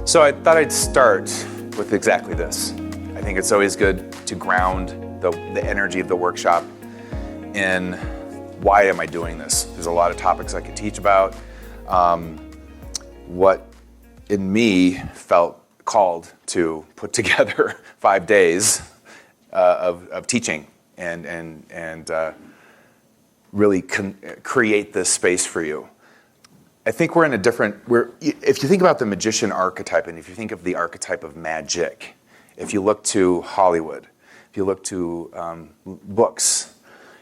So I thought I'd start with exactly this. I think it's always good to ground the energy of the workshop in why am I doing this? There's a lot of topics I could teach about. What in me felt called to put together 5 days of teaching and really create this space for you. I think we're in a different, if you think about the magician archetype and if you think of the archetype of magic, if you look to Hollywood, if you look to books,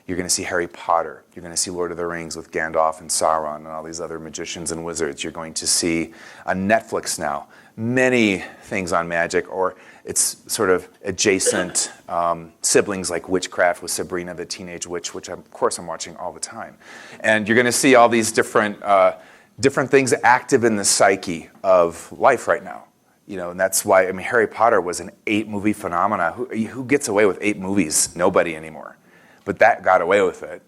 you're going to see Harry Potter. You're going to see Lord of the Rings with Gandalf and Sauron and all these other magicians and wizards. You're going to see on Netflix now many things on magic, or it's sort of adjacent siblings like witchcraft with Sabrina the Teenage Witch, which of course I'm watching all the time. And you're going to see all these different things active in the psyche of life right now. You know, and that's why, I mean, Harry Potter was an 8-movie phenomena. Who gets away with 8 movies? Nobody anymore. But that got away with it,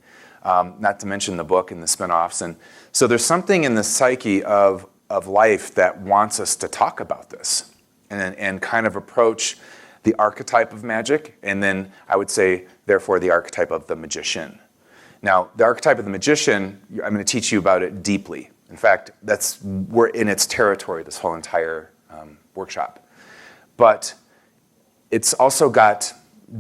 not to mention the book and the spin-offs. And so there's something in the psyche of life that wants us to talk about this and kind of approach the archetype of magic, and then I would say, therefore, the archetype of the magician. Now, the archetype of the magician, I'm going to teach you about it deeply. In fact, we're in its territory, this whole entire workshop. But it's also got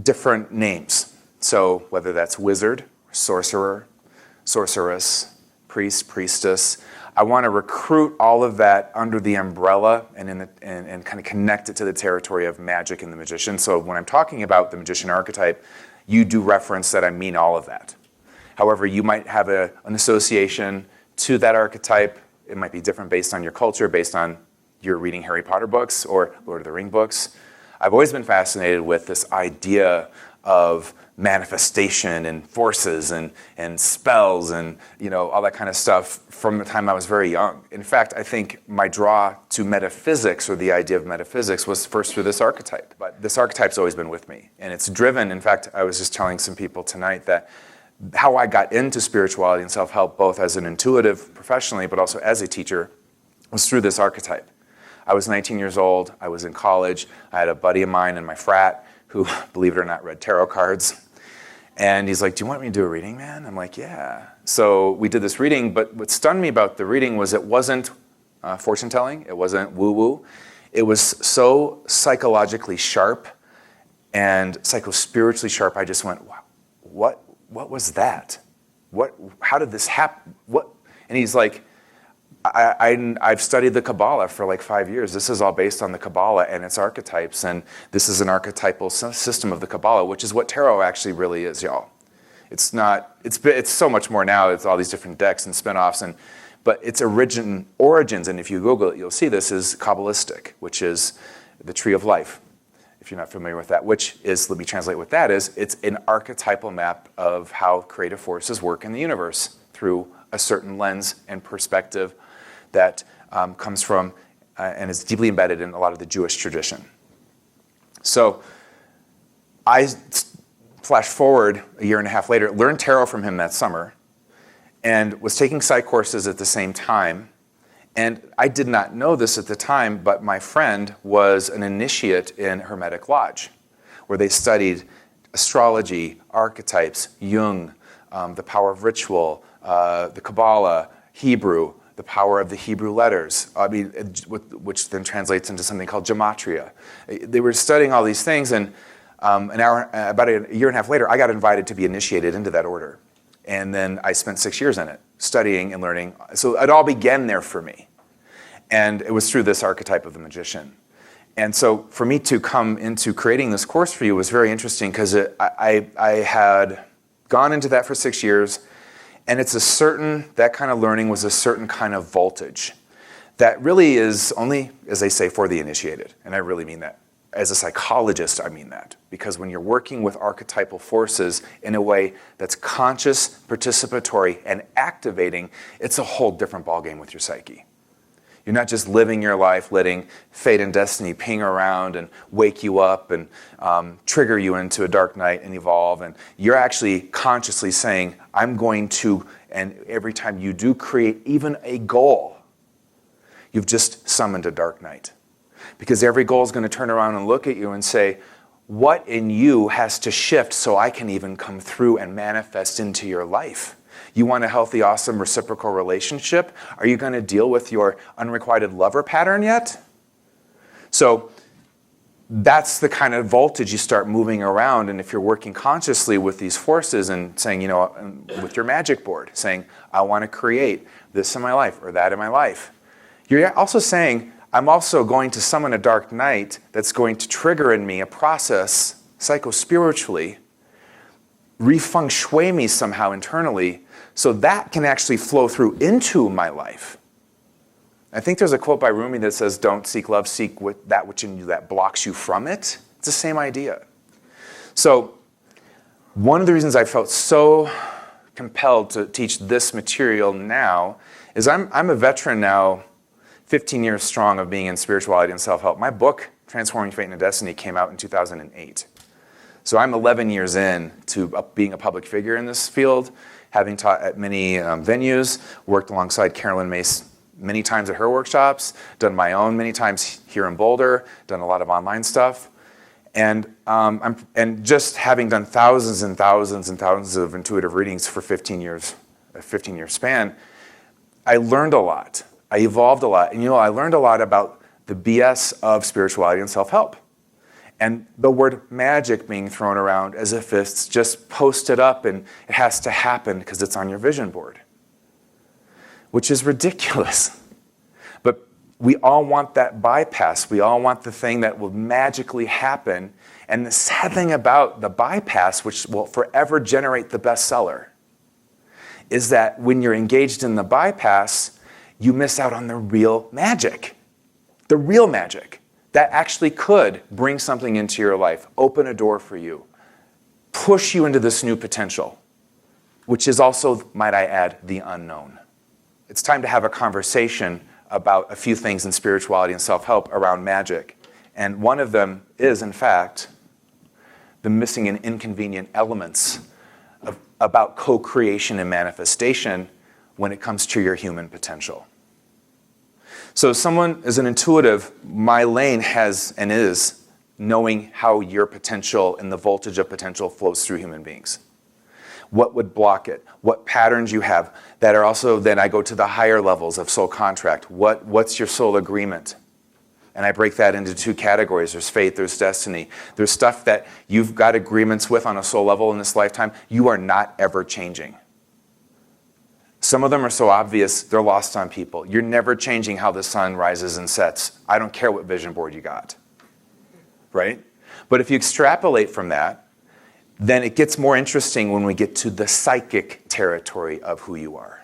different names. So whether that's wizard, sorcerer, sorceress, priest, priestess, I want to recruit all of that under the umbrella and kind of connect it to the territory of magic and the magician. So when I'm talking about the magician archetype, you do reference that I mean all of that. However, you might have an association to that archetype. It might be different based on your culture, based on your reading Harry Potter books or Lord of the Rings books. I've always been fascinated with this idea of manifestation and forces and spells and, you know, all that kind of stuff from the time I was very young. In fact, I think my draw to metaphysics, or the idea of metaphysics, was first through this archetype. But this archetype's always been with me. And it's driven, in fact, I was just telling some people tonight that how I got into spirituality and self-help, both as an intuitive professionally, but also as a teacher, was through this archetype. I was 19 years old. I was in college. I had a buddy of mine in my frat who, believe it or not, read tarot cards. And he's like, "Do you want me to do a reading, man?" I'm like, "Yeah." So we did this reading, but what stunned me about the reading was it wasn't fortune telling. It wasn't woo-woo. It was so psychologically sharp and psycho-spiritually sharp. I just went, "Wow, what was that? How did this happen?" And he's like, I've studied the Kabbalah for like 5 years. This is all based on the Kabbalah and its archetypes, and this is an archetypal system of the Kabbalah, which is what tarot actually really is, y'all. It's not. It's so much more now. It's all these different decks and spin-offs, but its origins, and if you Google it, you'll see this is Kabbalistic, which is the tree of life. If you're not familiar with that, which is, let me translate what that is. It's an archetypal map of how creative forces work in the universe through a certain lens and perspective that comes from and is deeply embedded in a lot of the Jewish tradition. So I flash forward a year and a half later, learned tarot from him that summer, and was taking psych courses at the same time. And I did not know this at the time, but my friend was an initiate in Hermetic Lodge, where they studied astrology, archetypes, Jung, the power of ritual, the Kabbalah, Hebrew, the power of the Hebrew letters, which then translates into something called gematria. They were studying all these things, and about a year and a half later, I got invited to be initiated into that order. And then I spent 6 years in it, studying and learning. So it all began there for me. And it was through this archetype of the magician. And so for me to come into creating this course for you was very interesting, because I had gone into that for 6 years. And that kind of learning was a certain kind of voltage that really is only, as they say, for the initiated. And I really mean that. As a psychologist, I mean that. Because when you're working with archetypal forces in a way that's conscious, participatory, and activating, it's a whole different ballgame with your psyche. You're not just living your life, letting fate and destiny ping around and wake you up and trigger you into a dark night and evolve. And you're actually consciously saying, I'm going to, and every time you do create even a goal, you've just summoned a dark night. because every goal is going to turn around and look at you and say, what in you has to shift so I can even come through and manifest into your life? You want a healthy, awesome, reciprocal relationship? Are you going to deal with your unrequited lover pattern yet? So that's the kind of voltage you start moving around. And if you're working consciously with these forces and saying, with your magic board, saying, I want to create this in my life or that in my life, you're also saying, I'm also going to summon a dark night that's going to trigger in me a process, psycho-spiritually, re-feng shui me somehow internally, so that can actually flow through into my life. I think there's a quote by Rumi that says, don't seek love, seek that which in you that blocks you from it. It's the same idea. So one of the reasons I felt so compelled to teach this material now is I'm a veteran now, 15 years strong of being in spirituality and self-help. My book, Transforming Fate into Destiny, came out in 2008. So I'm 11 years in to being a public figure in this field, having taught at many venues, worked alongside Carolyn Mace many times at her workshops, done my own many times here in Boulder, done a lot of online stuff. And just having done thousands and thousands and thousands of intuitive readings for 15 years, a 15-year span, I learned a lot. I evolved a lot. And I learned a lot about the BS of spirituality and self-help. And the word magic being thrown around as if it's just posted up and it has to happen because it's on your vision board, which is ridiculous. But we all want that bypass. We all want the thing that will magically happen. And the sad thing about the bypass, which will forever generate the bestseller, is that when you're engaged in the bypass, you miss out on the real magic. The real magic that actually could bring something into your life, open a door for you, push you into this new potential, which is also, might I add, the unknown. It's time to have a conversation about a few things in spirituality and self-help around magic. And one of them is, in fact, the missing and inconvenient elements about co-creation and manifestation when it comes to your human potential. So someone is an intuitive, my lane has and is knowing how your potential and the voltage of potential flows through human beings. What would block it? What patterns you have that are also, then I go to the higher levels of soul contract. What's your soul agreement? And I break that into two categories. There's fate, there's destiny. There's stuff that you've got agreements with on a soul level in this lifetime you are not ever changing. Some of them are so obvious, they're lost on people. You're never changing how the sun rises and sets. I don't care what vision board you got, right? But if you extrapolate from that, then it gets more interesting when we get to the psychic territory of who you are.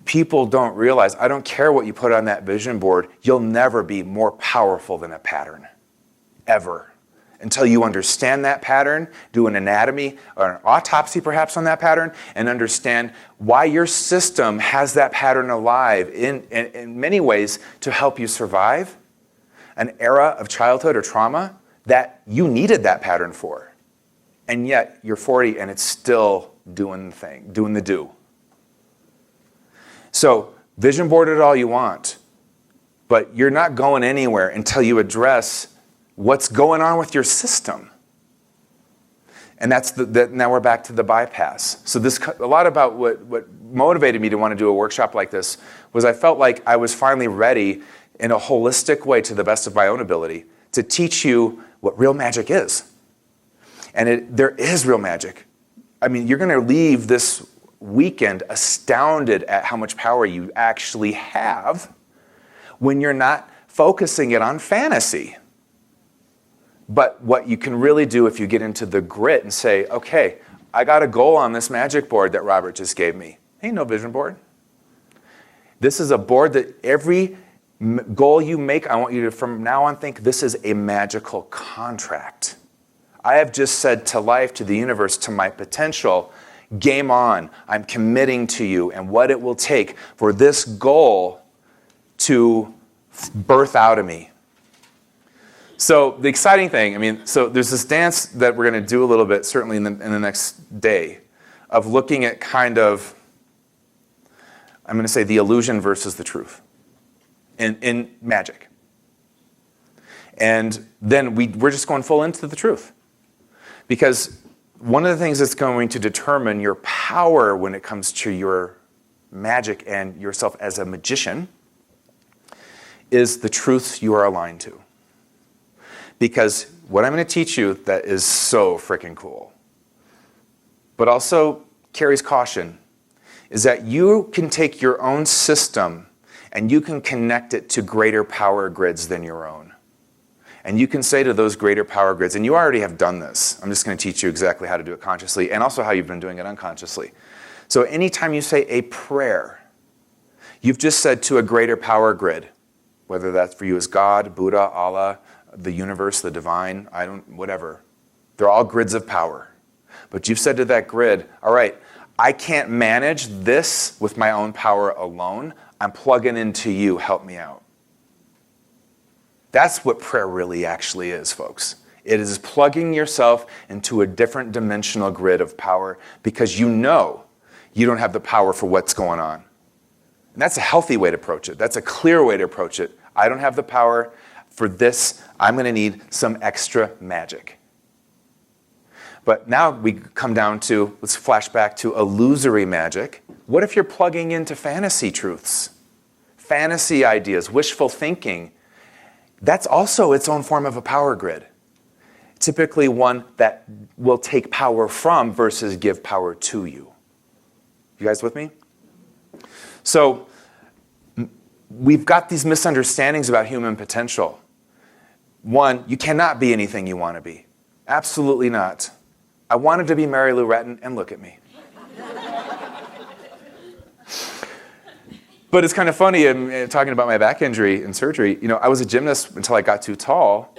People don't realize, I don't care what you put on that vision board, you'll never be more powerful than a pattern, ever. Until you understand that pattern, do an anatomy or an autopsy perhaps on that pattern, and understand why your system has that pattern alive in many ways to help you survive an era of childhood or trauma that you needed that pattern for. And yet you're 40 and it's still doing the thing, doing the do. So vision board it all you want, but you're not going anywhere until you address what's going on with your system. And that's now we're back to the bypass. So a lot about what motivated me to want to do a workshop like this was I felt like I was finally ready in a holistic way, to the best of my own ability, to teach you what real magic is. And there is real magic. I mean, you're going to leave this weekend astounded at how much power you actually have when you're not focusing it on fantasy. But what you can really do if you get into the grit and say, okay, I got a goal on this magic board that Robert just gave me. Ain't no vision board. This is a board that every goal you make, I want you to from now on think this is a magical contract. I have just said to life, to the universe, to my potential, game on. I'm committing to you and what it will take for this goal to birth out of me. So the exciting thing, so there's this dance that we're going to do a little bit, certainly in the next day, of looking at kind of, I'm going to say the illusion versus the truth in magic. And then we're just going full into the truth. Because one of the things that's going to determine your power when it comes to your magic and yourself as a magician is the truths you are aligned to. Because what I'm going to teach you that is so freaking cool, but also carries caution, is that you can take your own system and you can connect it to greater power grids than your own. And you can say to those greater power grids, and you already have done this. I'm just going to teach you exactly how to do it consciously and also how you've been doing it unconsciously. So anytime you say a prayer, you've just said to a greater power grid, whether that's for you as God, Buddha, Allah, the universe, the divine, whatever. They're all grids of power. But you've said to that grid, all right, I can't manage this with my own power alone. I'm plugging into you. Help me out. That's what prayer really actually is, folks. It is plugging yourself into a different dimensional grid of power because you know you don't have the power for what's going on. And that's a healthy way to approach it. That's a clear way to approach it. I don't have the power for this. I'm going to need some extra magic. But now we come down to, let's flash back to illusory magic. What if you're plugging into fantasy truths, fantasy ideas, wishful thinking? That's also its own form of a power grid. Typically one that will take power from versus give power to you. You guys with me? So we've got these misunderstandings about human potential. One, you cannot be anything you want to be. Absolutely not. I wanted to be Mary Lou Retton, and look at me. But it's kind of funny, I'm talking about my back injury and surgery. You know, I was a gymnast until I got too tall,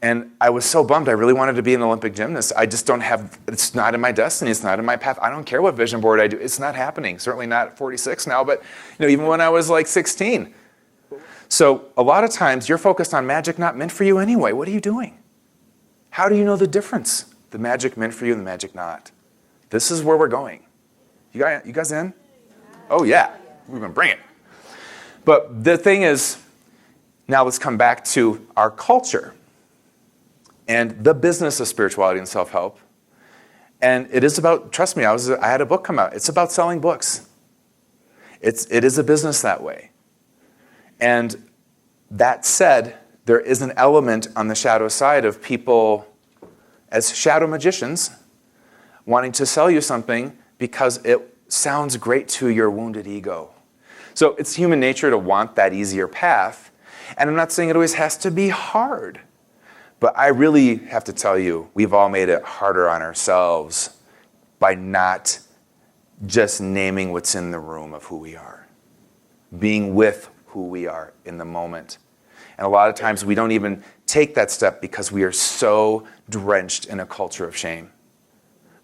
and I was so bummed. I really wanted to be an Olympic gymnast. I just don't have, it's not in my destiny. It's not in my path. I don't care what vision board I do. It's not happening. Certainly not at 46 now, but you know, even when I was like 16. So a lot of times you're focused on magic not meant for you anyway. What are you doing? How do you know the difference? The magic meant for you and the magic not. This is where we're going. You guys in? Oh yeah, we're gonna bring it. But the thing is, now let's come back to our culture and the business of spirituality and self-help. And it is about, trust me, I had a book come out. It's about selling books. It is a business that way. And that said, there is an element on the shadow side of people as shadow magicians wanting to sell you something because it sounds great to your wounded ego. So it's human nature to want that easier path. And I'm not saying it always has to be hard. But I really have to tell you, we've all made it harder on ourselves by not just naming what's in the room of who we are. Being with who we are in the moment. And a lot of times we don't even take that step because we are so drenched in a culture of shame.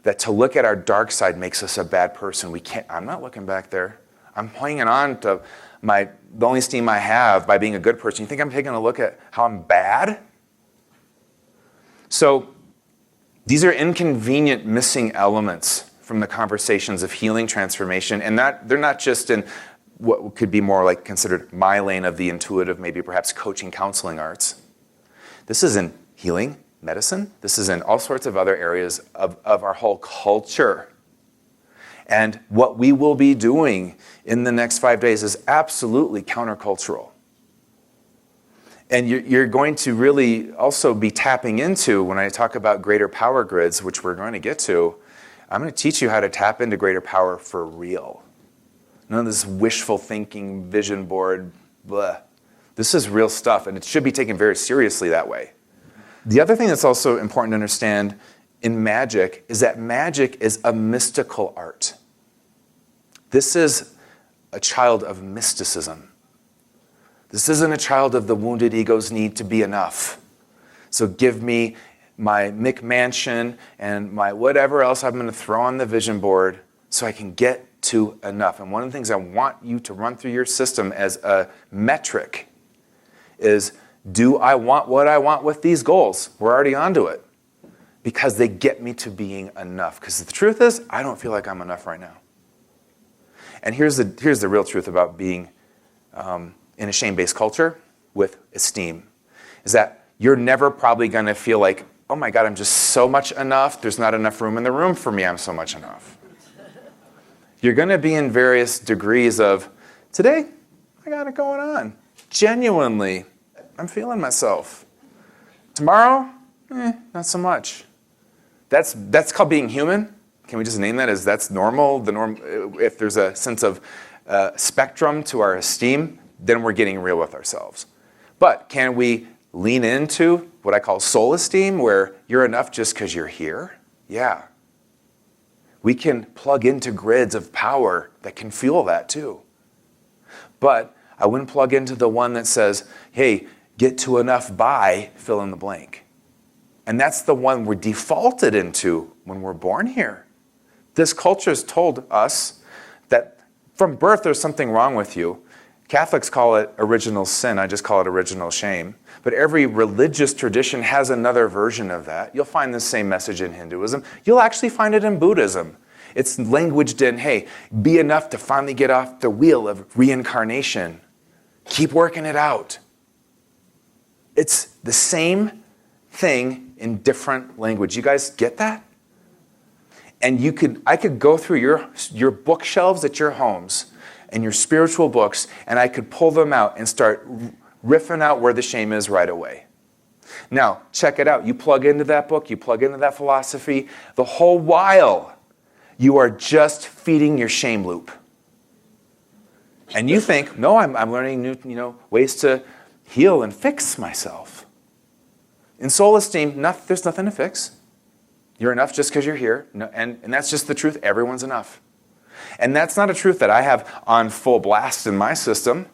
That to look at our dark side makes us a bad person. I'm not looking back there. I'm hanging on to the only esteem I have by being a good person. You think I'm taking a look at how I'm bad? So these are inconvenient missing elements from the conversations of healing transformation. And they're not just in what could be more like considered my lane of the intuitive, maybe perhaps coaching, counseling arts. This is in healing, medicine. This is in all sorts of other areas of our whole culture. And what we will be doing in the next 5 days is absolutely countercultural. And you're going to really also be tapping into, when I talk about greater power grids, which we're going to get to, I'm going to teach you how to tap into greater power for real. None of this wishful thinking, vision board, blah. This is real stuff, and it should be taken very seriously that way. The other thing that's also important to understand in magic is that magic is a mystical art. This is a child of mysticism. This isn't a child of the wounded ego's need to be enough. So give me my McMansion and my whatever else I'm going to throw on the vision board so I can get to enough. And one of the things I want you to run through your system as a metric is, do I want what I want with these goals? We're already onto it. Because they get me to being enough. Because the truth is, I don't feel like I'm enough right now. And here's the real truth about being in a shame-based culture with esteem, is that you're never probably going to feel like, oh my God, I'm just so much enough. There's not enough room in the room for me. I'm so much enough. You're going to be in various degrees of, today, I got it going on. Genuinely, I'm feeling myself. Tomorrow, not so much. That's called being human. Can we just name that as that's normal? If there's a sense of spectrum to our esteem, then we're getting real with ourselves. But can we lean into what I call soul esteem, where you're enough just because you're here? Yeah. We can plug into grids of power that can fuel that too. But I wouldn't plug into the one that says, hey, get to enough by fill in the blank. And that's the one we're defaulted into when we're born here. This culture's told us that from birth there's something wrong with you. Catholics call it original sin. I just call it original shame. But every religious tradition has another version of that. You'll find the same message in Hinduism. You'll actually find it in Buddhism. It's languaged in, hey, be enough to finally get off the wheel of reincarnation. Keep working it out. It's the same thing in different language. You guys get that? And I could go through your bookshelves at your homes and your spiritual books, and I could pull them out and start riffing out where the shame is right away. Now, check it out. You plug into that book, you plug into that philosophy, the whole while you are just feeding your shame loop. And you think, no, I'm learning new ways to heal and fix myself. In soul esteem, there's nothing to fix. You're enough just because you're here. And that's just the truth. Everyone's enough. And that's not a truth that I have on full blast in my system.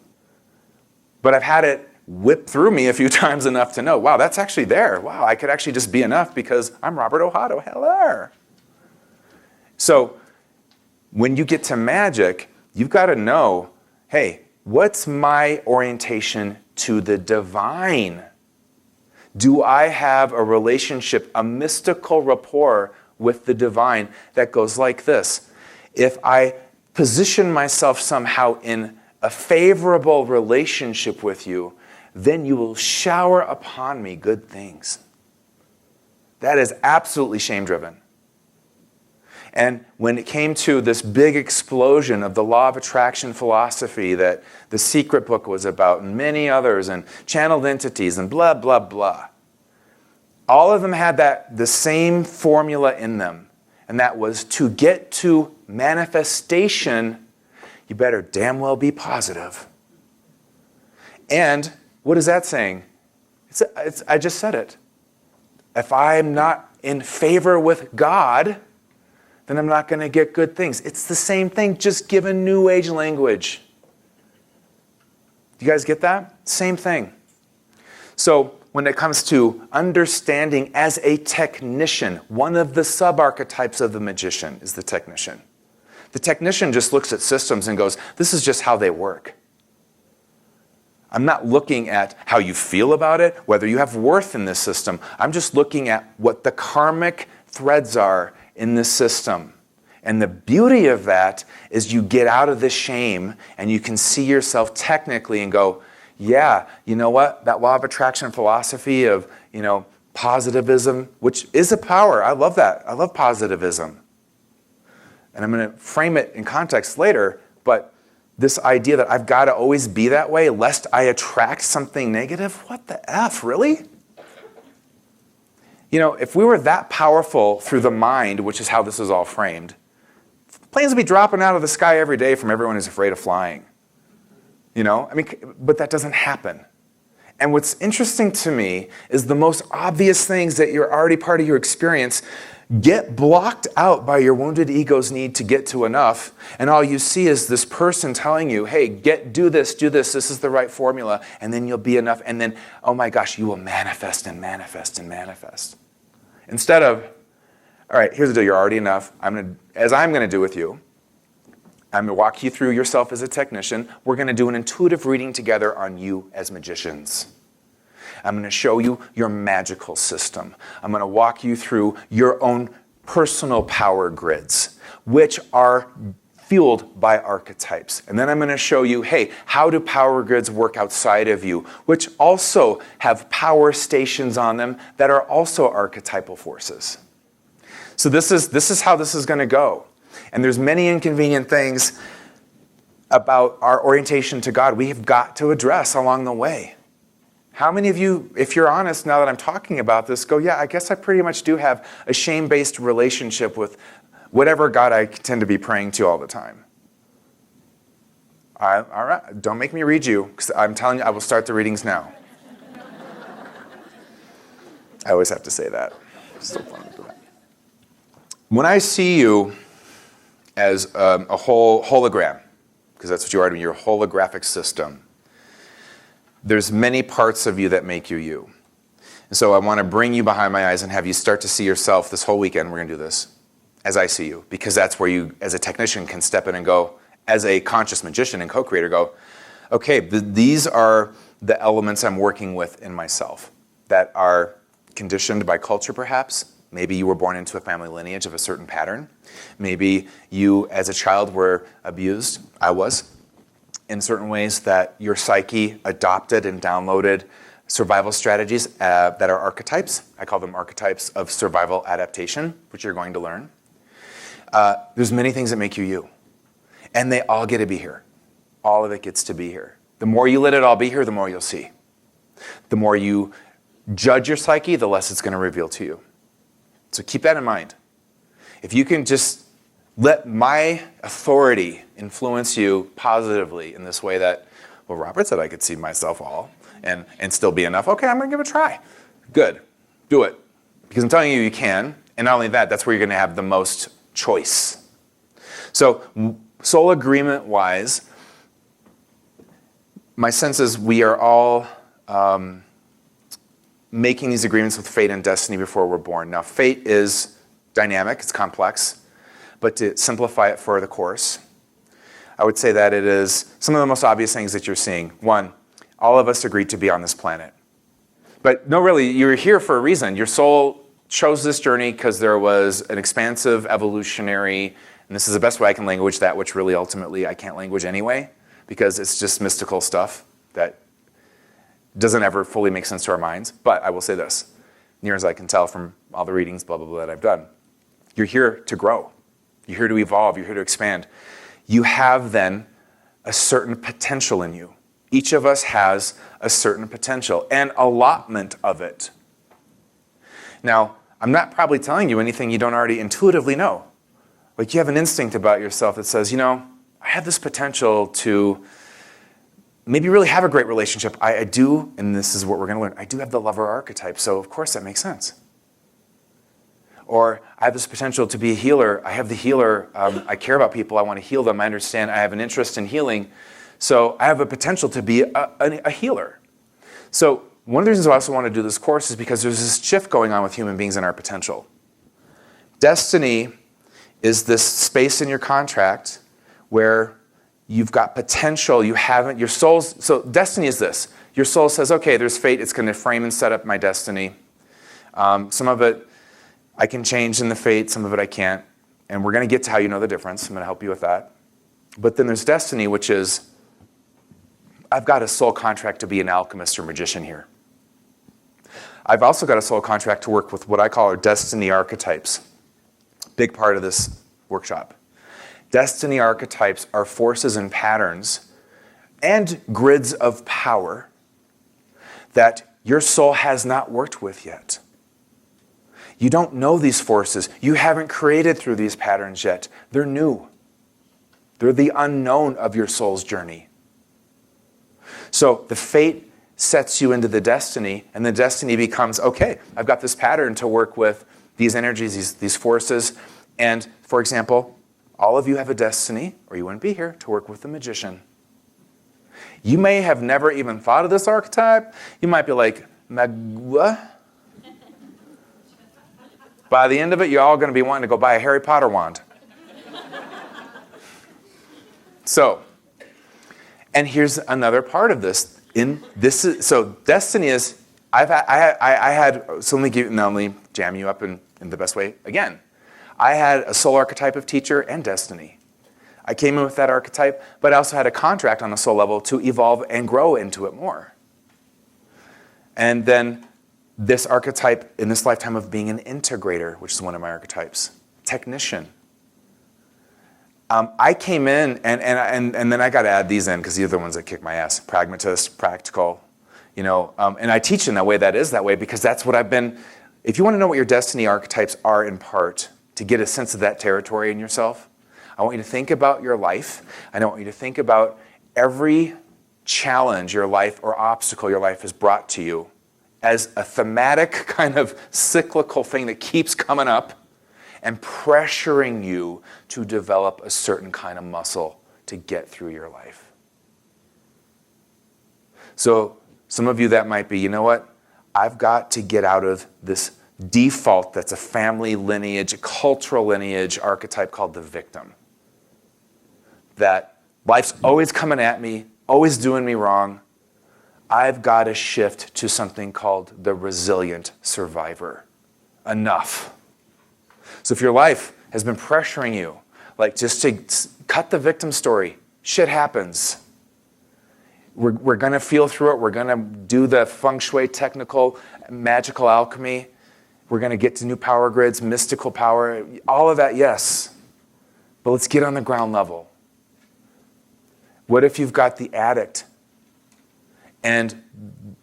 But I've had it whip through me a few times enough to know, wow, that's actually there. Wow, I could actually just be enough because I'm Robert Ohado. Hello. So when you get to magic, you've got to know, hey, what's my orientation to the divine? Do I have a relationship, a mystical rapport with the divine that goes like this? If I position myself somehow in a favorable relationship with you, then you will shower upon me good things. That is absolutely shame-driven. And when it came to this big explosion of the law of attraction philosophy that The Secret Book was about, and many others, and channeled entities, and blah, blah, blah, all of them had the same formula in them. And that was to get to manifestation, you better damn well be positive. And what is that saying? I just said it. If I'm not in favor with God, then I'm not going to get good things. It's the same thing, just given New Age language. Do you guys get that? Same thing. So when it comes to understanding as a technician, one of the sub-archetypes of the magician is the technician. The technician just looks at systems and goes, this is just how they work. I'm not looking at how you feel about it, whether you have worth in this system. I'm just looking at what the karmic threads are in this system. And the beauty of that is you get out of the shame and you can see yourself technically and go, yeah, you know what? That law of attraction philosophy of, positivism, which is a power. I love that. I love positivism. And I'm going to frame it in context later, but this idea that I've got to always be that way lest I attract something negative, what the F, really? If we were that powerful through the mind, which is how this is all framed, planes would be dropping out of the sky every day from everyone who's afraid of flying. But that doesn't happen. And what's interesting to me is the most obvious things that you're already part of your experience get blocked out by your wounded ego's need to get to enough, and all you see is this person telling you, hey, do this, this is the right formula, and then you'll be enough, and then, oh my gosh, you will manifest and manifest and manifest. Instead of, all right, here's the deal, you're already enough, as I'm going to do with you, I'm going to walk you through yourself as a technician. We're going to do an intuitive reading together on you as magicians. I'm going to show you your magical system. I'm going to walk you through your own personal power grids, which are fueled by archetypes. And then I'm going to show you, hey, how do power grids work outside of you, which also have power stations on them that are also archetypal forces. So this is how this is going to go. And there's many inconvenient things about our orientation to God we have got to address along the way. How many of you, if you're honest now that I'm talking about this, go, yeah, I guess I pretty much do have a shame-based relationship with whatever God I tend to be praying to all the time? All right, don't make me read you, because I'm telling you, I will start the readings now. I always have to say that. It's so fun to do that. When I see you as a whole hologram, because that's what you are to me, you're a holographic system, there's many parts of you that make you you. And so I want to bring you behind my eyes and have you start to see yourself this whole weekend. We're going to do this as I see you, because that's where you, as a technician, can step in and go, as a conscious magician and co-creator, go, okay, these are the elements I'm working with in myself that are conditioned by culture, perhaps. Maybe you were born into a family lineage of a certain pattern. Maybe you, as a child, were abused. I was. In certain ways that your psyche adopted and downloaded survival strategies that are archetypes. I call them archetypes of survival adaptation, which you're going to learn. There's many things that make you you. And they all get to be here. All of it gets to be here. The more you let it all be here, the more you'll see. The more you judge your psyche, the less it's going to reveal to you. So keep that in mind. If you can just let my authority influence you positively in this way that, well, Robert said I could see myself all and still be enough. Okay, I'm going to give it a try. Good. Do it. Because I'm telling you, you can. And not only that, that's where you're going to have the most choice. So soul agreement-wise, my sense is we are all making these agreements with fate and destiny before we're born. Now, fate is dynamic, it's complex, but to simplify it for the course, I would say that it is some of the most obvious things that you're seeing. One, all of us agreed to be on this planet. But no, really, you're here for a reason. Your soul chose this journey because there was an expansive evolutionary, and this is the best way I can language that, which really ultimately I can't language anyway, because it's just mystical stuff that doesn't ever fully make sense to our minds. But I will say this, near as I can tell from all the readings, blah, blah, blah, that I've done, you're here to grow. You're here to evolve. You're here to expand. You have then a certain potential in you. Each of us has a certain potential, an allotment of it. Now, I'm not probably telling you anything you don't already intuitively know. Like you have an instinct about yourself that says, you know, I have this potential to maybe really have a great relationship. I do, and this is what we're going to learn, I do have the lover archetype, so of course that makes sense. Or I have this potential to be a healer. I have the healer. I care about people. I want to heal them. I understand I have an interest in healing. So I have a potential to be a healer. So one of the reasons I also want to do this course is because there's this shift going on with human beings and our potential. Destiny is this space in your contract where you've got potential, you haven't, your soul's, so destiny is this. Your soul says, okay, there's fate, it's going to frame and set up my destiny. Some of it I can change in the fate, some of it I can't. And we're going to get to how you know the difference. I'm going to help you with that. But then there's destiny, which is, I've got a soul contract to be an alchemist or magician here. I've also got a soul contract to work with what I call our destiny archetypes. Big part of this workshop. Destiny archetypes are forces and patterns and grids of power that your soul has not worked with yet. You don't know these forces. You haven't created through these patterns yet. They're new. They're the unknown of your soul's journey. So the fate sets you into the destiny, and the destiny becomes, okay, I've got this pattern to work with these energies, these forces. And, for example, all of you have a destiny, or you wouldn't be here, to work with the magician. You may have never even thought of this archetype. You might be like, what? By the end of it, you're all going to be wanting to go buy a Harry Potter wand. So, and here's another part of this. So destiny is, I had, so let me jam you up in the best way again. I had a soul archetype of teacher and destiny. I came in with that archetype, but I also had a contract on a soul level to evolve and grow into it more. And then this archetype in this lifetime of being an integrator, which is one of my archetypes, technician. I came in, and then I got to add these in because these are the ones that kick my ass. Pragmatist, practical, and I teach in that way, because that's what I've been. If you want to know what your destiny archetypes are in part, to get a sense of that territory in yourself, I want you to think about your life. I want you to think about every challenge your life or obstacle your life has brought to you as a thematic kind of cyclical thing that keeps coming up and pressuring you to develop a certain kind of muscle to get through your life. So some of you that might be, you know what? I've got to get out of this default that's a family lineage, a cultural lineage archetype called the victim. That life's always coming at me, always doing me wrong. I've got to shift to something called the resilient survivor. Enough. So if your life has been pressuring you, like just to cut the victim story, shit happens. We're going to feel through it. We're going to do the feng shui technical, magical alchemy. We're going to get to new power grids, mystical power, all of that, yes. But let's get on the ground level. What if you've got the addict? And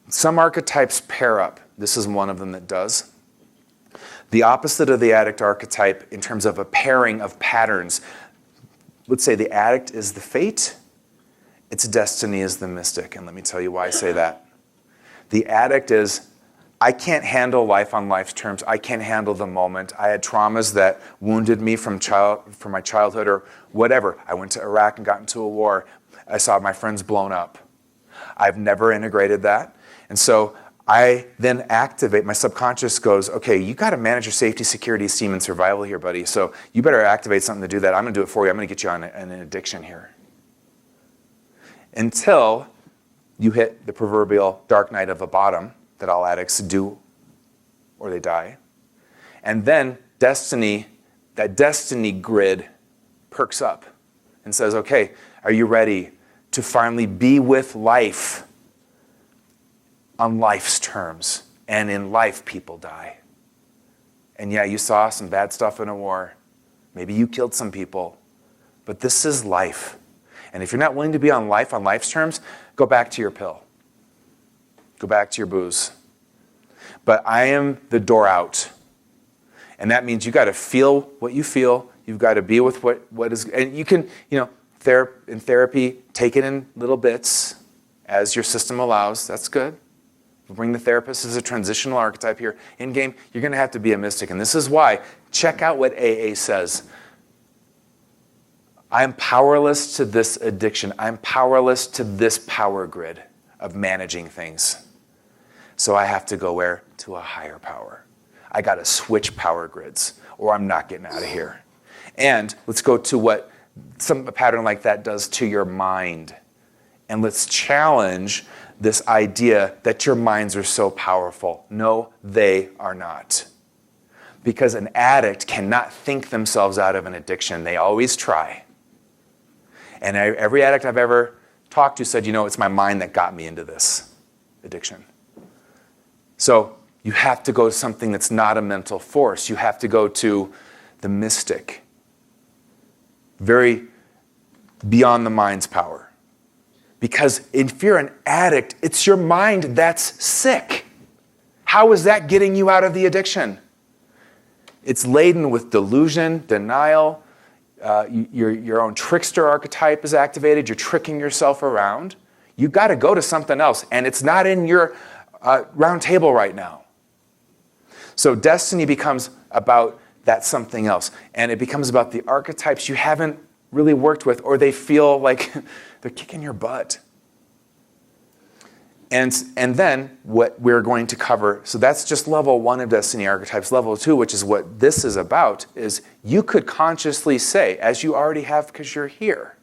some archetypes pair up. This is one of them that does. The opposite of the addict archetype in terms of a pairing of patterns. Let's say the addict is the fate, its destiny is the mystic. And let me tell you why I say that. The addict is, I can't handle life on life's terms. I can't handle the moment. I had traumas that wounded me from my childhood or whatever. I went to Iraq and got into a war. I saw my friends blown up. I've never integrated that. And so I then activate, my subconscious goes, okay, you got to manage your safety, security, esteem, and survival here, buddy. So you better activate something to do that. I'm going to do it for you. I'm going to get you on an addiction here. Until you hit the proverbial dark night of the bottom that all addicts do or they die. And then destiny, that destiny grid perks up and says, okay, are you ready to finally be with life on life's terms? And in life, people die. And yeah, you saw some bad stuff in a war. Maybe you killed some people. But this is life. And if you're not willing to be on life's terms, go back to your pill. Go back to your booze. But I am the door out. And that means you got to feel what you feel. You've got to be with what is, and you can, in therapy, take it in little bits as your system allows. That's good. We'll bring the therapist as a transitional archetype here. In game, you're going to have to be a mystic. And this is why, check out what AA says. I'm powerless to this addiction. I'm powerless to this power grid of managing things. So I have to go where? To a higher power. I got to switch power grids or I'm not getting out of here. And let's go to what a pattern like that does to your mind. And let's challenge this idea that your minds are so powerful. No, they are not. Because an addict cannot think themselves out of an addiction. They always try. And every addict I've ever talked to said, it's my mind that got me into this addiction. So you have to go to something that's not a mental force. You have to go to the mystic. Very beyond the mind's power. Because if you're an addict, it's your mind that's sick. How is that getting you out of the addiction? It's laden with delusion, denial. Your own trickster archetype is activated. You're tricking yourself around. You've got to go to something else. And it's not in your round table right now. So destiny becomes about that something else. And it becomes about the archetypes you haven't really worked with, or they feel like they're kicking your butt. And then what we're going to cover, so that's just level 1 of destiny archetypes. Level 2, which is what this is about, is you could consciously say, as you already have because you're here,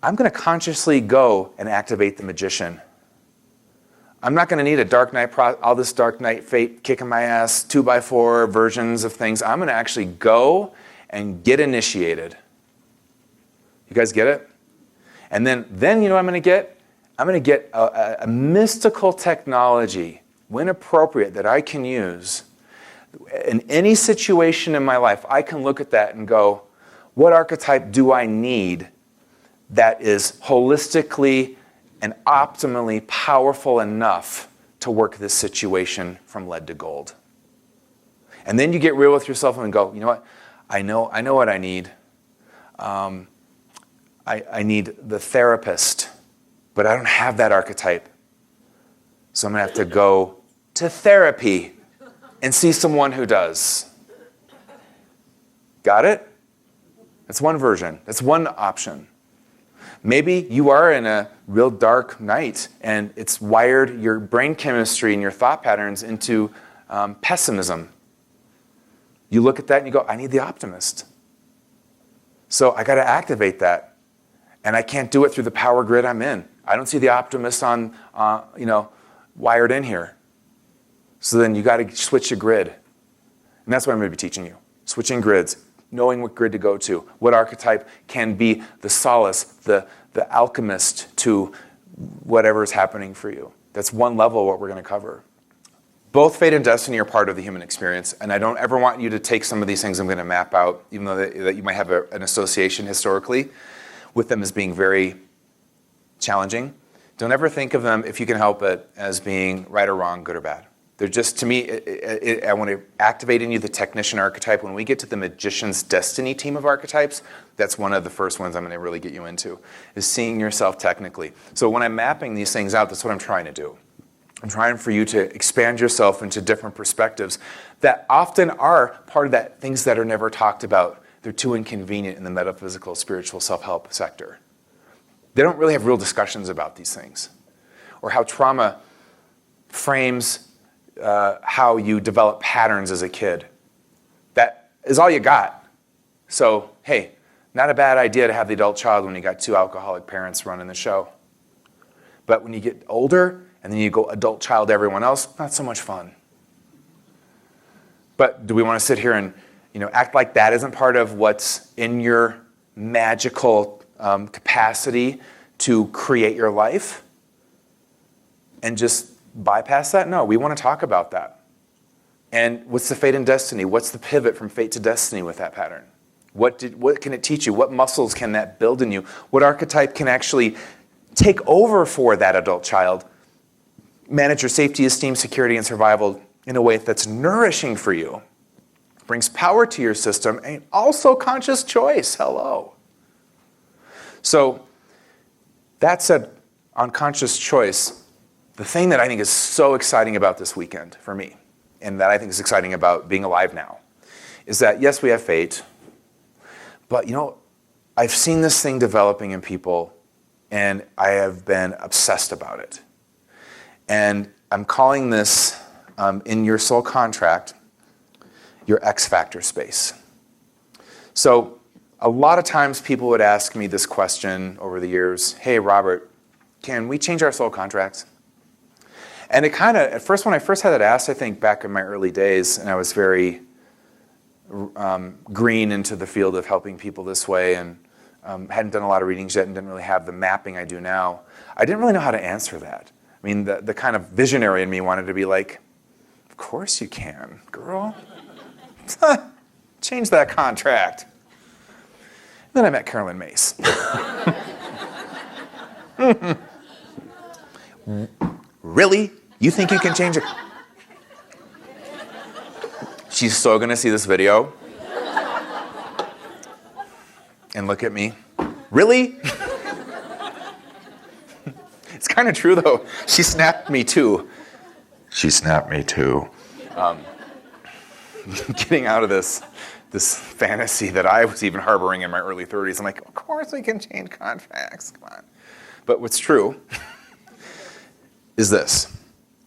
I'm going to consciously go and activate the magician. I'm not going to need a dark night, all this dark night fate kicking my ass, 2x4 versions of things. I'm going to actually go and get initiated. You guys get it? And then you know what I'm going to get? I'm going to get a mystical technology, when appropriate, that I can use. In any situation in my life, I can look at that and go, what archetype do I need that is holistically and optimally powerful enough to work this situation from lead to gold? And then you get real with yourself and go, you know what? I know what I need. I need the therapist, but I don't have that archetype. So I'm going to have to go to therapy and see someone who does. Got it? That's one version. That's one option. Maybe you are in a real dark night and it's wired your brain chemistry and your thought patterns into pessimism. You look at that and you go, I need the optimist. So I got to activate that. And I can't do it through the power grid I'm in. I don't see the optimist on, wired in here. So then you got to switch your grid. And that's what I'm going to be teaching you. Switching grids, knowing what grid to go to, what archetype can be the solace, the alchemist to whatever is happening for you. That's one level of what we're going to cover. Both fate and destiny are part of the human experience, and I don't ever want you to take some of these things I'm going to map out, even though that you might have an association historically with them as being very challenging. Don't ever think of them, if you can help it, as being right or wrong, good or bad. They're just, to me, I want to activate in you the technician archetype. When we get to the magician's destiny team of archetypes, that's one of the first ones I'm going to really get you into, is seeing yourself technically. So when I'm mapping these things out, that's what I'm trying to do. I'm trying for you to expand yourself into different perspectives that often are part of that things that are never talked about. They're too inconvenient in the metaphysical, spiritual, self-help sector. They don't really have real discussions about these things, or how trauma frames how you develop patterns as a kid. That is all you got. So, hey, not a bad idea to have the adult child when you got two alcoholic parents running the show. But when you get older, and then you go adult child to everyone else, not so much fun. But do we want to sit here and act like that isn't part of what's in your magical capacity to create your life? And just bypass that? No, we want to talk about that. And what's the fate and destiny? What's the pivot from fate to destiny with that pattern? What can it teach you? What muscles can that build in you? What archetype can actually take over for that adult child? Manage your safety, esteem, security, and survival in a way that's nourishing for you. Brings power to your system and also conscious choice. Hello. So that said, on conscious choice, the thing that I think is so exciting about this weekend for me, and that I think is exciting about being alive now, is that yes, we have fate, but I've seen this thing developing in people, and I have been obsessed about it. And I'm calling this, in your soul contract, your X factor space. So a lot of times people would ask me this question over the years, hey, Robert, can we change our soul contracts? And it kind of, at first, when I first had that asked, I think back in my early days, and I was very green into the field of helping people this way, and hadn't done a lot of readings yet and didn't really have the mapping I do now, I didn't really know how to answer that. I mean, the kind of visionary in me wanted to be like, of course you can, girl. Change that contract. And then I met Carolyn Mace. Really? You think you can change it? She's so going to see this video and look at me. Really? It's kind of true, though. She snapped me, too. Getting out of this fantasy that I was even harboring in my early 30s. I'm like, of course we can change contracts. Come on. But what's true is this,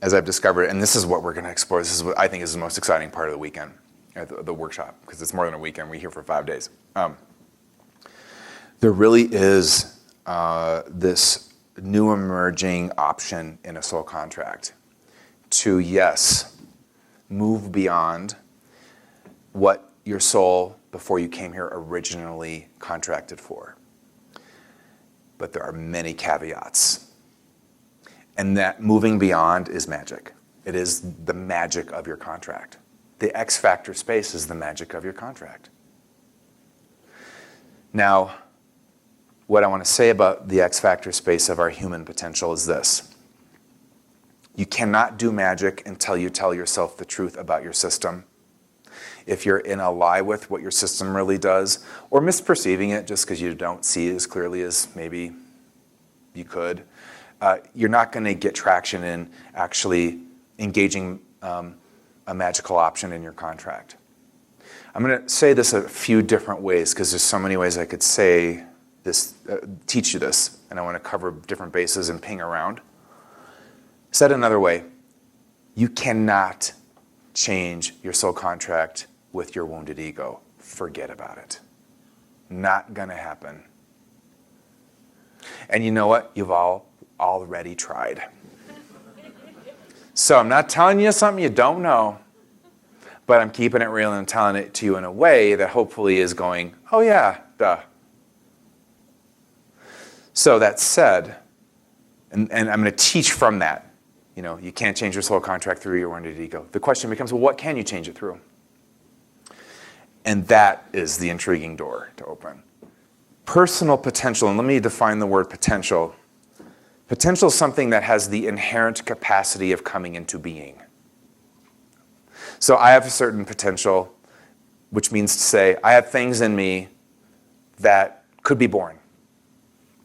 as I've discovered, and this is what we're going to explore. This is what I think is the most exciting part of the weekend, the workshop, because it's more than a weekend. We're here for 5 days. There really is this new emerging option in a soul contract to, yes, move beyond what your soul, before you came here, originally contracted for. but there are many caveats. And that moving beyond is magic. It is the magic of your contract. The X factor space is the magic of your contract. Now, what I want to say about the X factor space of our human potential is this. You cannot do magic until you tell yourself the truth about your system. If you're in a lie with what your system really does, or misperceiving it just because you don't see it as clearly as maybe you could, you're not going to get traction in actually engaging a magical option in your contract. I'm going to say this a few different ways because there's so many ways I could say this, teach you this, and I want to cover different bases and ping around. Said another way, you cannot change your soul contract with your wounded ego. Forget about it. Not going to happen. And you know what? You've all already tried. So I'm not telling you something you don't know, but I'm keeping it real and I'm telling it to you in a way that hopefully is going, oh yeah, duh. So that said, and I'm going to teach from that. You know, you can't change your soul contract through your wounded ego. The question becomes, well, what can you change it through? And that is the intriguing door to open. Personal potential, and let me define the word potential. Potential is something that has the inherent capacity of coming into being. So I have a certain potential, which means to say I have things in me that could be born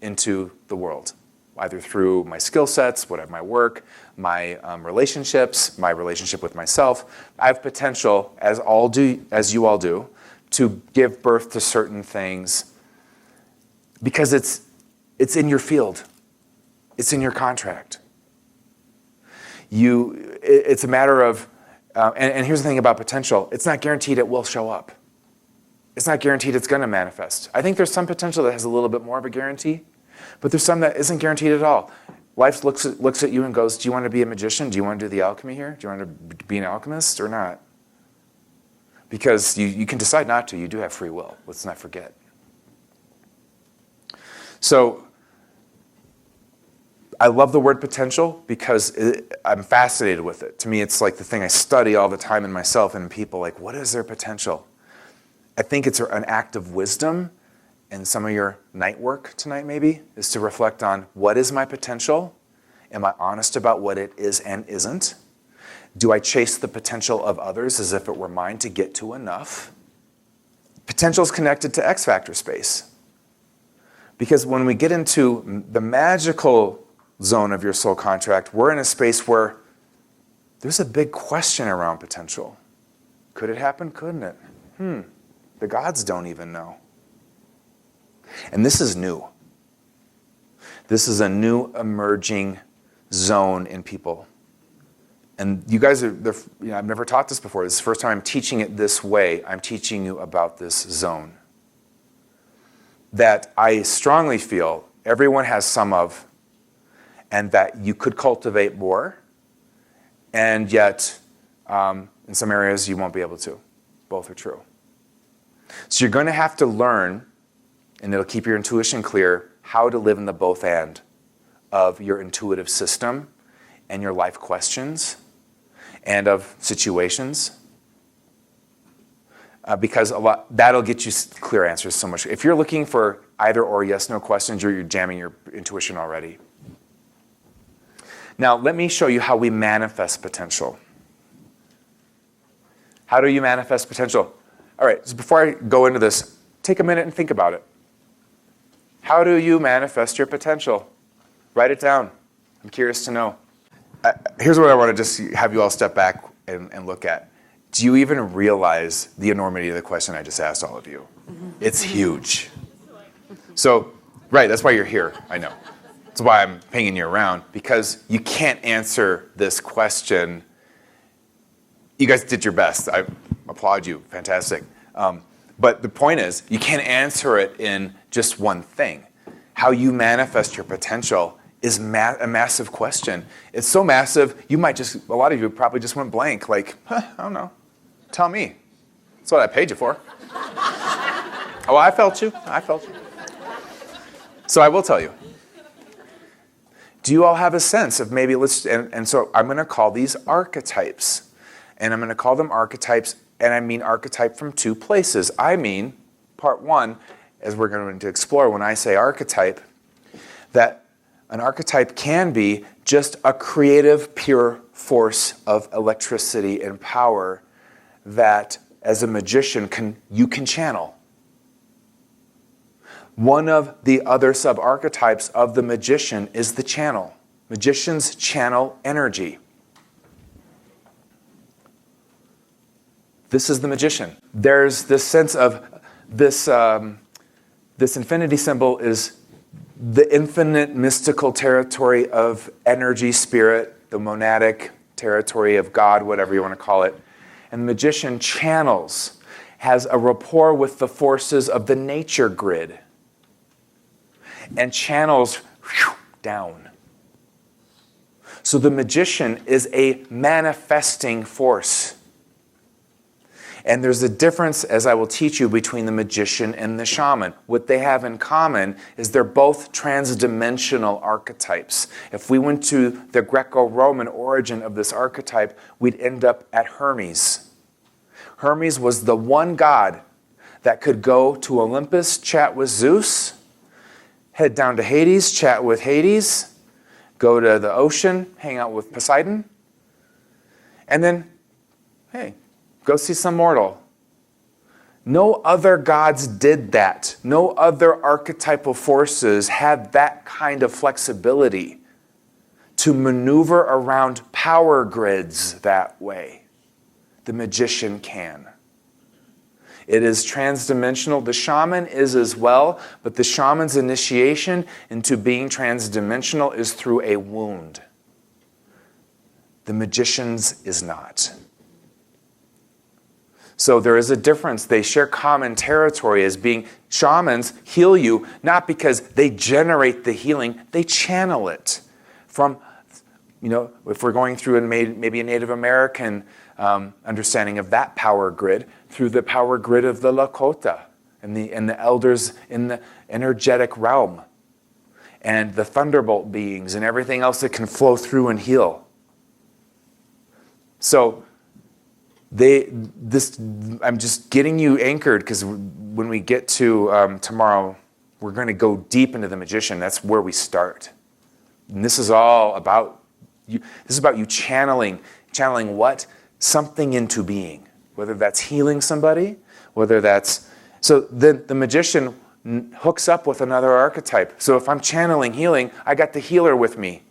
into the world, either through my skill sets, my work, my relationships, my relationship with myself. I have potential, as you all do, to give birth to certain things because it's in your field. It's in your contract. It's a matter of, and here's the thing about potential. It's not guaranteed it will show up. It's not guaranteed it's going to manifest. I think there's some potential that has a little bit more of a guarantee, but there's some that isn't guaranteed at all. Life looks at you and goes, do you want to be a magician? Do you want to do the alchemy here? Do you want to be an alchemist or not? Because you can decide not to. You do have free will. Let's not forget. So I love the word potential because I'm fascinated with it. To me, it's like the thing I study all the time in myself and in people. Like, what is their potential? I think it's an act of wisdom, and some of your night work tonight maybe is to reflect on what is my potential? Am I honest about what it is and isn't? Do I chase the potential of others as if it were mine to get to enough? Potential is connected to X factor space. Because when we get into the magical zone of your soul contract, we're in a space where there's a big question around potential. Could it happen? Couldn't it? The gods don't even know. And this is new. This is a new emerging zone in people. And you guys I've never taught this before. This is the first time I'm teaching it this way. I'm teaching you about this zone that I strongly feel everyone has some of, and that you could cultivate more, and yet in some areas you won't be able to. Both are true. So you're going to have to learn, and it'll keep your intuition clear, how to live in the both and of your intuitive system and your life questions and of situations. Because that'll get you clear answers so much. If you're looking for either or yes, no questions, you're jamming your intuition already. Now, let me show you how we manifest potential. How do you manifest potential? All right, so before I go into this, take a minute and think about it. How do you manifest your potential? Write it down. I'm curious to know. Here's what I want to just have you all step back and look at. Do you even realize the enormity of the question I just asked all of you? It's huge. So, right, that's why you're here, I know. That's why I'm pinging you around, because you can't answer this question. You guys did your best. I applaud you. Fantastic. But the point is, you can't answer it in just one thing. How you manifest your potential is a massive question. It's so massive, a lot of you probably just went blank, like, I don't know. Tell me. That's what I paid you for. Oh, I felt you. So I will tell you. Do you all have a sense of maybe and so I'm going to call these archetypes. And I'm going to call them archetypes, and I mean archetype from two places. I mean, part one, as we're going to explore when I say archetype, that an archetype can be just a creative, pure force of electricity and power that, as a magician, you can channel. One of the other sub-archetypes of the magician is the channel. Magicians channel energy. This is the magician. There's this sense of this infinity symbol is the infinite mystical territory of energy, spirit, the monadic territory of God, whatever you want to call it. And the magician channels, has a rapport with the forces of the nature grid, and channels down. So the magician is a manifesting force. And there's a difference, as I will teach you, between the magician and the shaman. What they have in common is they're both transdimensional archetypes. If we went to the Greco-Roman origin of this archetype, we'd end up at Hermes. Hermes was the one god that could go to Olympus, chat with Zeus, head down to Hades, chat with Hades, go to the ocean, hang out with Poseidon, and then, hey, go see some mortal. No other gods did that. No other archetypal forces had that kind of flexibility to maneuver around power grids that way. The magician can. It is transdimensional. The shaman is as well, but the shaman's initiation into being transdimensional is through a wound. The magician's is not. So there is a difference. They share common territory as being shamans heal you, not because they generate the healing, they channel it from, if we're going through maybe a Native American understanding of that power grid, through the power grid of the Lakota and the elders in the energetic realm and the thunderbolt beings and everything else that can flow through and heal. So I'm just getting you anchored, because when we get to tomorrow, we're going to go deep into the magician. That's where we start. And this is all about you. This is about you channeling what? Something into being. Whether that's healing somebody, whether that's... So then the magician hooks up with another archetype. So if I'm channeling healing, I got the healer with me.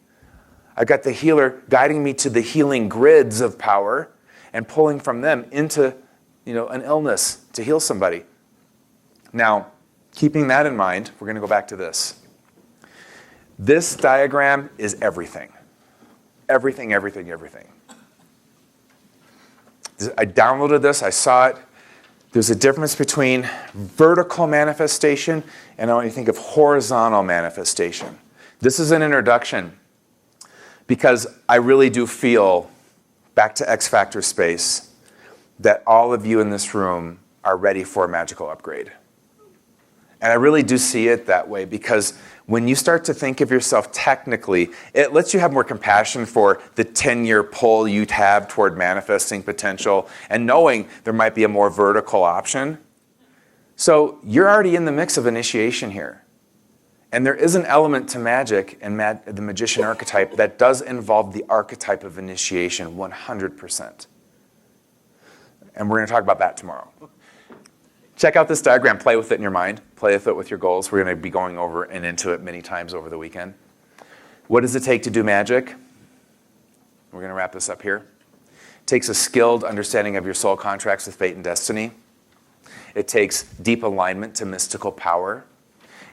I got the healer guiding me to the healing grids of power and pulling from them into, an illness to heal somebody. Now, keeping that in mind, we're going to go back to this. This diagram is everything. Everything, everything, everything. I downloaded this, I saw it. There's a difference between vertical manifestation and I want you to think of horizontal manifestation. This is an introduction because I really do feel, back to X Factor space, that all of you in this room are ready for a magical upgrade. And I really do see it that way, because when you start to think of yourself technically, it lets you have more compassion for the 10-year pull you'd have toward manifesting potential and knowing there might be a more vertical option. So you're already in the mix of initiation here. And there is an element to magic and the magician archetype that does involve the archetype of initiation 100%. And we're going to talk about that tomorrow. Check out this diagram. Play with it in your mind. Play with it with your goals. We're going to be going over and into it many times over the weekend. What does it take to do magic? We're going to wrap this up here. It takes a skilled understanding of your soul contracts with fate and destiny. It takes deep alignment to mystical power.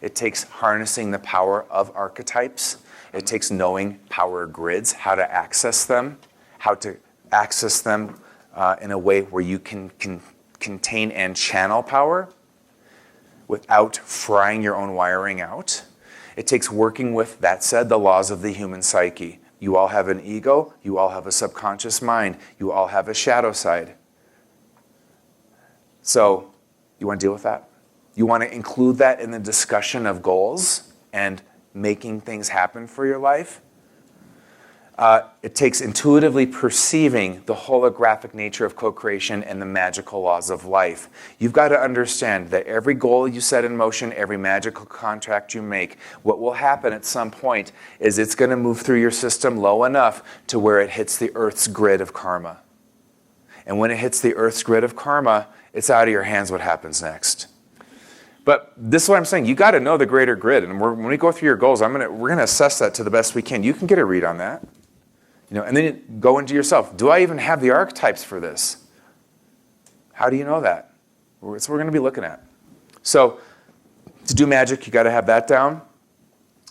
It takes harnessing the power of archetypes. It takes knowing power grids, how to access them in a way where you can contain and channel power without frying your own wiring out. It takes working with, that said, the laws of the human psyche. You all have an ego. You all have a subconscious mind. You all have a shadow side. So you want to deal with that? You want to include that in the discussion of goals and making things happen for your life? It takes intuitively perceiving the holographic nature of co-creation and the magical laws of life. You've got to understand that every goal you set in motion, every magical contract you make, what will happen at some point is it's going to move through your system low enough to where it hits the Earth's grid of karma. And when it hits the Earth's grid of karma, it's out of your hands what happens next. But this is what I'm saying. You got to know the greater grid. And when we go through your goals, we're going to assess that to the best we can. You can get a read on that. And then you go into yourself. Do I even have the archetypes for this? How do you know that? That's what we're going to be looking at. So to do magic, you got to have that down.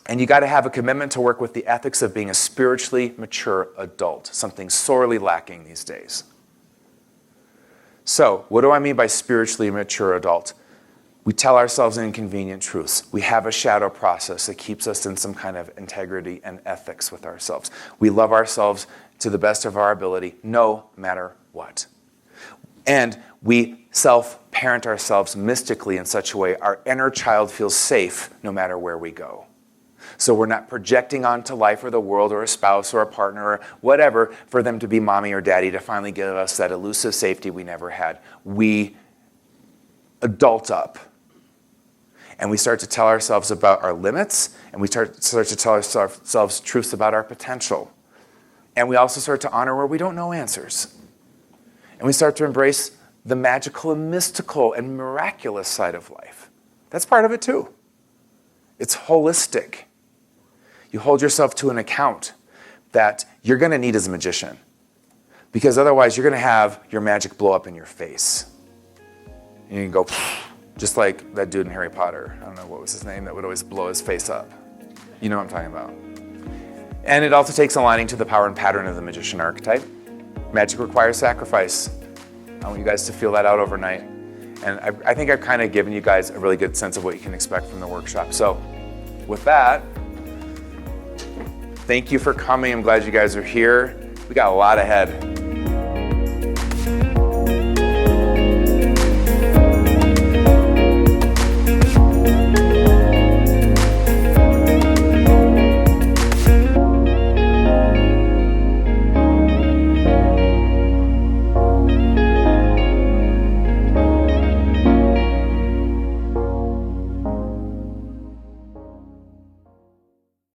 And you got to have a commitment to work with the ethics of being a spiritually mature adult, something sorely lacking these days. So what do I mean by spiritually mature adult? We tell ourselves inconvenient truths. We have a shadow process that keeps us in some kind of integrity and ethics with ourselves. We love ourselves to the best of our ability, no matter what. And we self-parent ourselves mystically in such a way our inner child feels safe no matter where we go. So we're not projecting onto life or the world or a spouse or a partner or whatever for them to be mommy or daddy to finally give us that elusive safety we never had. We adult up. And we start to tell ourselves about our limits, and we start to tell ourselves truths about our potential. And we also start to honor where we don't know answers. And we start to embrace the magical and mystical and miraculous side of life. That's part of it too. It's holistic. You hold yourself to an account that you're going to need as a magician. Because otherwise you're going to have your magic blow up in your face. And you can go, just like that dude in Harry Potter. I don't know what was his name that would always blow his face up. You know what I'm talking about. And it also takes aligning to the power and pattern of the Magician Archetype. Magic requires sacrifice. I want you guys to feel that out overnight. And I think I've kind of given you guys a really good sense of what you can expect from the workshop. So with that, thank you for coming. I'm glad you guys are here. We got a lot ahead.